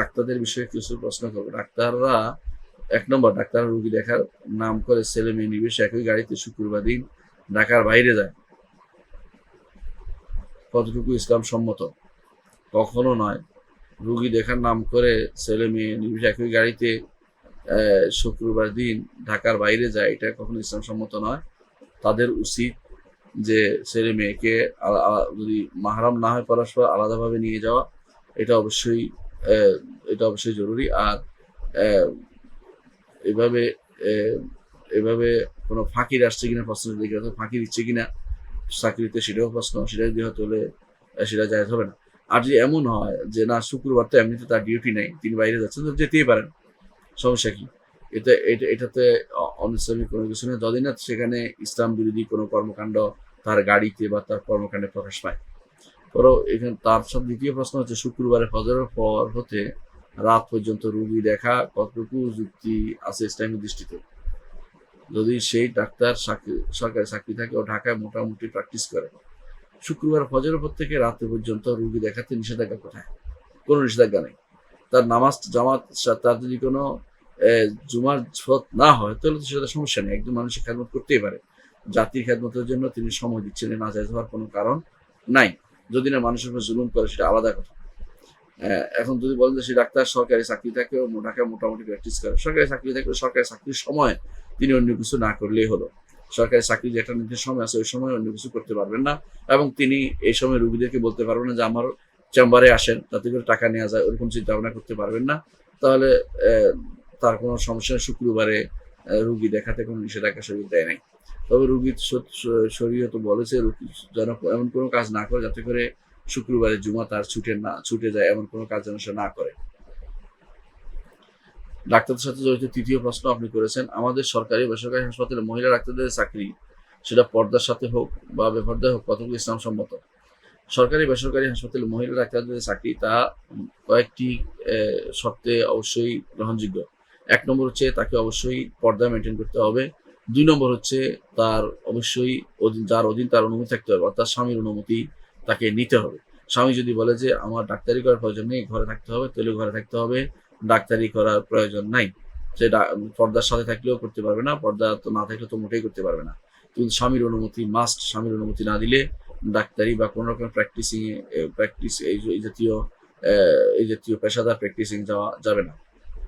ডাক্তারদের বিষয়ে কিছু প্রশ্ন করবো। ডাক্তাররা ১ নম্বর, ডাক্তার রোগী দেখার নাম করে ছেলে মেয়ে নির্বিশেষে একই গাড়িতে শুক্রবার দিন ঢাকার বাইরে যায়, কতটুকু ইসলাম সম্মত? কখনো নয়। রোগী দেখার নাম করে ছেলে মেয়ে নির্বিশেষে একই গাড়িতে শুক্রবার দিন ঢাকার বাইরে যায়, এটা কখনো ইসলাম সম্মত নয়। তাদের উচিত যে ছেলে মেয়েকে যদি মাহরাম না হয় পরস্পর আলাদাভাবে নিয়ে যাওয়া, এটা অবশ্যই এটা অবশ্যই জরুরি। আর এভাবে এভাবে কোনো ফাঁকির আসছে কিনা প্রশ্ন দিকে, ফাঁকি দিচ্ছে কিনা চাকরিতে, সেটাও প্রশ্ন। সেটা যদি হয়তো হলে সেটা জায়েজ হবে না। আর যদি এমন হয় যে না, শুক্রবার তো এমনিতে তার ডিউটি নেই, তিনি বাইরে যাচ্ছেন, তো যেতেই পারেন, সমস্যা কি? এটাতে অনিসলামিক কোনো কিছু নেই, যতদিন না সেখানে ইসলাম বিরোধী কোনো কর্মকাণ্ড তার গাড়িতে বা তার কর্মকাণ্ডে প্রকাশ পায়। ধরো এখানে তার সাথে দ্বিতীয় প্রশ্ন হচ্ছে, শুক্রবারে ফজরের পর হতে রাত পর্যন্ত রুগী দেখা কতটুকু যুক্তি আছে ইসলামের দৃষ্টিতে? যদি সেই ডাক্তার সরকারি চাকরি থাকে ও ঢাকায় মোটামুটি প্র্যাকটিস করে, শুক্রবার ফজরের পর থেকে রাত পর্যন্ত রুগী দেখাতে নিষেধাজ্ঞা কোথায়? কোনো নিষেধাজ্ঞা নেই। তার নামাজ জামাত, তার যদি কোনো জুমার ছট না হয়, তাহলে তো সেটা সমস্যা নেই, একজন মানুষের খেদমত করতেই পারে। জাতির খেদমতের জন্য তিনি সময় দিচ্ছেন, না জায়েজ হওয়ার কোনো কারণ নাই। যদি না মানুষের উপর জুলুম করে, সেটা আলাদা কথা। এখন যদি বলেন যে সেই ডাক্তার সরকারি চাকরি থাকে ও ঢাকায় মোটামুটি প্র্যাকটিস করে, সরকারি চাকরি থাকলে সরকারি চাকরির সময় তিনি অন্য কিছু না করলেই হলো। সরকারি চাকরির যে একটা নির্দিষ্ট সময় আছে, ওই সময় অন্য কিছু করতে পারবেন না, এবং তিনি এই সময় রুগীদেরকে বলতে পারবেন না যে আমার চেম্বারে আসেন, তাতে করে টাকা নেওয়া যায়, ওরকম চিন্তা ভাবনা করতে পারবেন না। তাহলে তার কোনো সমস্যা নেই, শুক্রবারে রুগী দেখাতে কোনো নিষেধাজ্ঞা শরীর দেয় নাই। তবে রুগীর শরীয়ত বলেছে যেন এমন কোনো কাজ না করে যাতে করে শুক্রবারে জুমা তার ছুটে যায়, এমন কোনো কাজ যেন সে না করে। ডাক্তারদের সাথে জড়িত তৃতীয় প্রশ্ন আপনি করেছেন, আমাদের সরকারি বেসরকারি হাসপাতালে মহিলা ডাক্তারদের চাকরি, সেটা পর্দার সাথে হোক বা বেপর্দায় হোক, কতটুকু ইসলাম সম্মত? সরকারি বেসরকারি হাসপাতালে মহিলা ডাক্তারদের চাকরি, তা কয়েকটি শর্তে অবশ্যই গ্রহণযোগ্য। ১ নম্বর হচ্ছে তাকে অবশ্যই পর্দা মেনটেন করতে হবে। ২ নম্বর হচ্ছে তার অবশ্যই যার অধীন তার অনুমতি থাকতে হবে, অর্থাৎ স্বামীর অনুমতি তাকে নিতে হবে। স্বামী যদি বলে যে আমার ডাক্তারি করার প্রয়োজন নেই, ঘরে থাকতে হবে, তাহলে ঘরে থাকতে হবে, ডাক্তারি করার প্রয়োজন নাই। সে পর্দার সাথে থাকলেও করতে পারবে না, পর্দা তো না থাকলে তো মোটেই করতে পারবে না। কিন্তু স্বামীর অনুমতি মাস্ট, স্বামীর অনুমতি না দিলে ডাক্তারি বা কোনো রকম প্র্যাকটিস এই জাতীয় পেশাদার প্র্যাকটিসিং যাওয়া যাবে না।